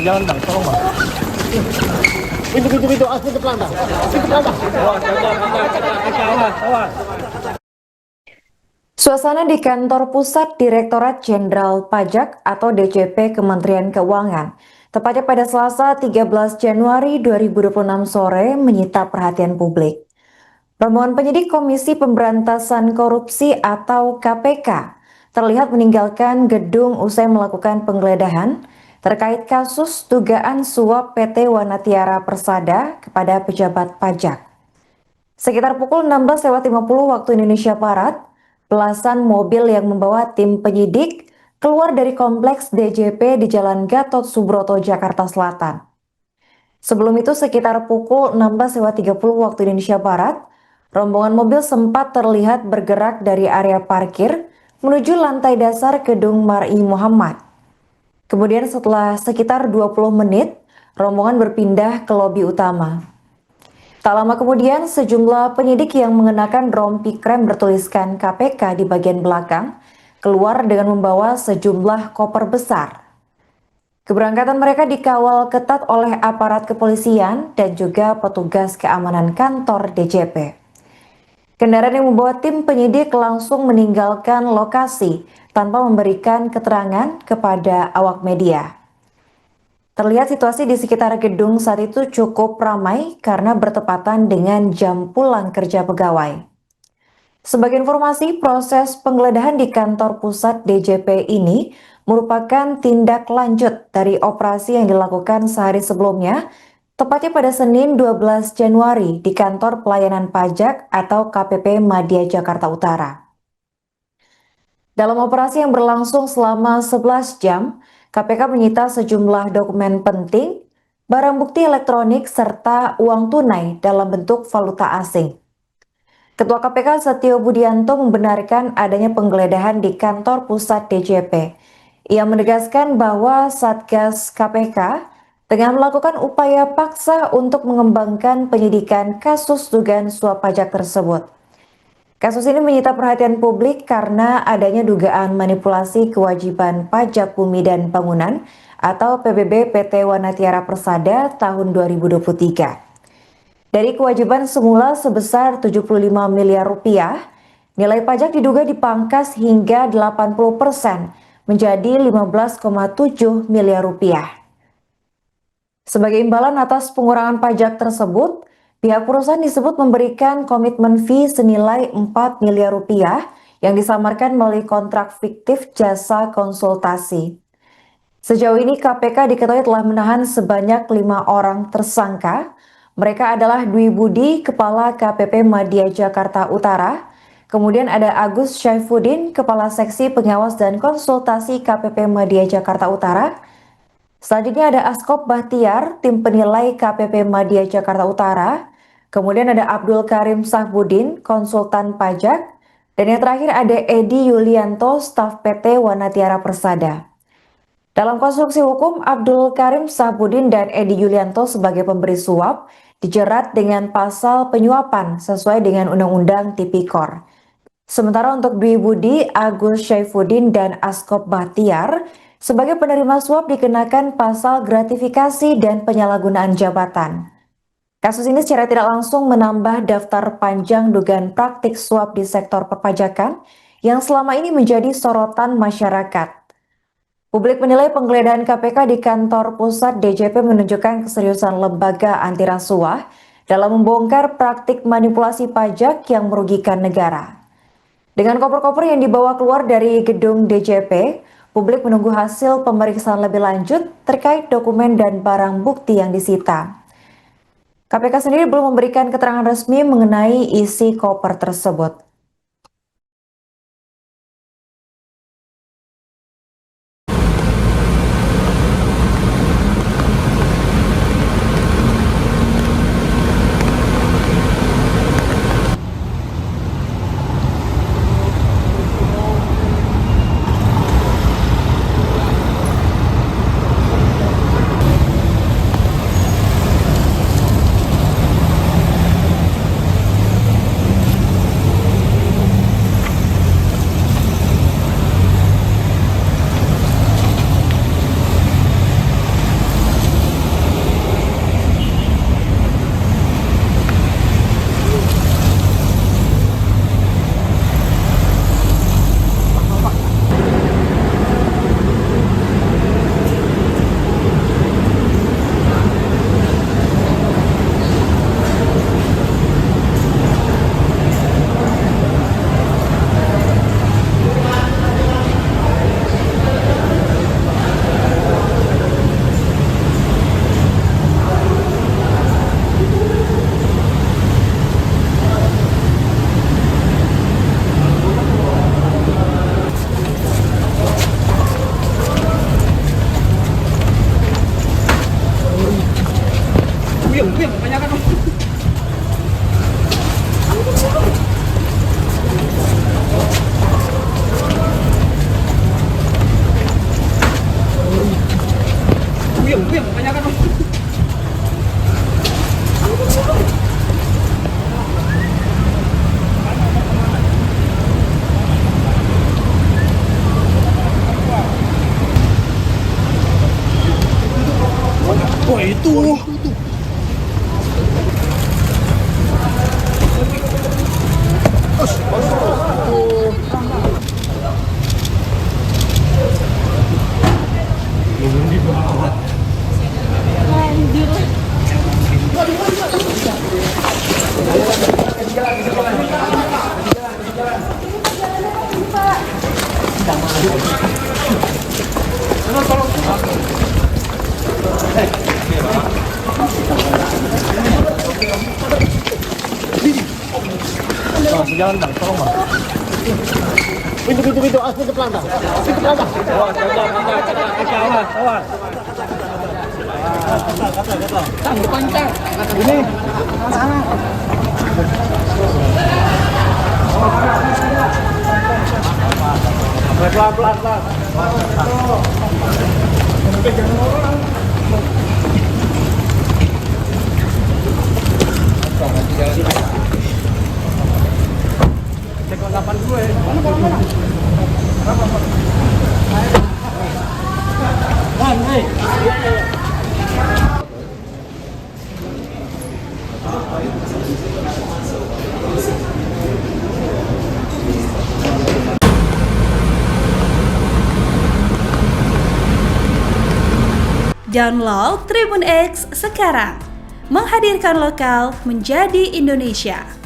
Jangan bang, tolong bang. Pintu, pintu pelan bang. Pintu pelan bang. Awas. Suasana di kantor pusat Direktorat Jenderal Pajak atau DJP Kementerian Keuangan, tepatnya pada Selasa 13 Januari 2026 sore menyita perhatian publik. Rombongan penyidik Komisi Pemberantasan Korupsi atau KPK terlihat meninggalkan gedung usai melakukan penggeledahan terkait kasus dugaan suap PT Wanatiara Persada kepada pejabat pajak. Sekitar pukul 16.50 waktu Indonesia Barat, belasan mobil yang membawa tim penyidik keluar dari kompleks DJP di Jalan Gatot Subroto, Jakarta Selatan. Sebelum itu sekitar pukul 16.30 waktu Indonesia Barat, rombongan mobil sempat terlihat bergerak dari area parkir menuju lantai dasar gedung Mar'i Muhammad. Kemudian setelah sekitar 20 menit, rombongan berpindah ke lobi utama. Tak lama kemudian, sejumlah penyidik yang mengenakan rompi krem bertuliskan KPK di bagian belakang keluar dengan membawa sejumlah koper besar. Keberangkatan mereka dikawal ketat oleh aparat kepolisian dan juga petugas keamanan kantor DJP. Kendaraan yang membawa tim penyidik langsung meninggalkan lokasi tanpa memberikan keterangan kepada awak media. Terlihat situasi di sekitar gedung saat itu cukup ramai karena bertepatan dengan jam pulang kerja pegawai. Sebagai informasi, proses penggeledahan di kantor pusat DJP ini merupakan tindak lanjut dari operasi yang dilakukan sehari sebelumnya, tepatnya pada Senin 12 Januari di kantor pelayanan pajak atau KPP Madya Jakarta Utara. Dalam operasi yang berlangsung selama 11 jam, KPK menyita sejumlah dokumen penting, barang bukti elektronik, serta uang tunai dalam bentuk valuta asing. Ketua KPK Setio Budianto membenarkan adanya penggeledahan di kantor pusat DJP. Ia menegaskan bahwa Satgas KPK tengah melakukan upaya paksa untuk mengembangkan penyidikan kasus dugaan suap pajak tersebut. Kasus ini menyita perhatian publik karena adanya dugaan manipulasi kewajiban pajak bumi dan bangunan atau PBB PT Wanatiara Persada tahun 2023. Dari kewajiban semula sebesar 75 miliar rupiah, nilai pajak diduga dipangkas hingga 80% menjadi 15,7 miliar rupiah. Sebagai imbalan atas pengurangan pajak tersebut, pihak perusahaan disebut memberikan komitmen fee senilai 4 miliar rupiah yang disamarkan melalui kontrak fiktif jasa konsultasi. Sejauh ini KPK diketahui telah menahan sebanyak 5 orang tersangka. Mereka adalah Dwi Budi, Kepala KPP Madya Jakarta Utara, kemudian ada Agus Syaifuddin, Kepala Seksi Pengawas dan Konsultasi KPP Madya Jakarta Utara. Selanjutnya ada Askop Bahtiar, tim penilai KPP Madya Jakarta Utara. Kemudian ada Abdul Karim Sahbudin, konsultan pajak. Dan yang terakhir ada Edi Yulianto, staf PT Wanatiara Persada. Dalam konstruksi hukum, Abdul Karim Sahbudin dan Edi Yulianto sebagai pemberi suap dijerat dengan pasal penyuapan sesuai dengan Undang-Undang Tipikor. Sementara untuk Dwi Budi, Agus Syaifuddin, dan Askop Bahtiar sebagai penerima suap dikenakan pasal gratifikasi dan penyalahgunaan jabatan. Kasus ini secara tidak langsung menambah daftar panjang dugaan praktik suap di sektor perpajakan yang selama ini menjadi sorotan masyarakat. Publik menilai penggeledahan KPK di kantor pusat DJP menunjukkan keseriusan lembaga anti rasuah dalam membongkar praktik manipulasi pajak yang merugikan negara. Dengan koper-koper yang dibawa keluar dari gedung DJP, publik menunggu hasil pemeriksaan lebih lanjut terkait dokumen dan barang bukti yang disita. KPK sendiri belum memberikan keterangan resmi mengenai isi koper tersebut. Wah itu. Jalan bang, tolong bang. Pintu, pintu pelan bang. Pintu pelan bang. Awas. Tang depan tang. Ini. Pelan. Cek 8 dulu ya. Download Tribun X sekarang, menghadirkan lokal menjadi Indonesia.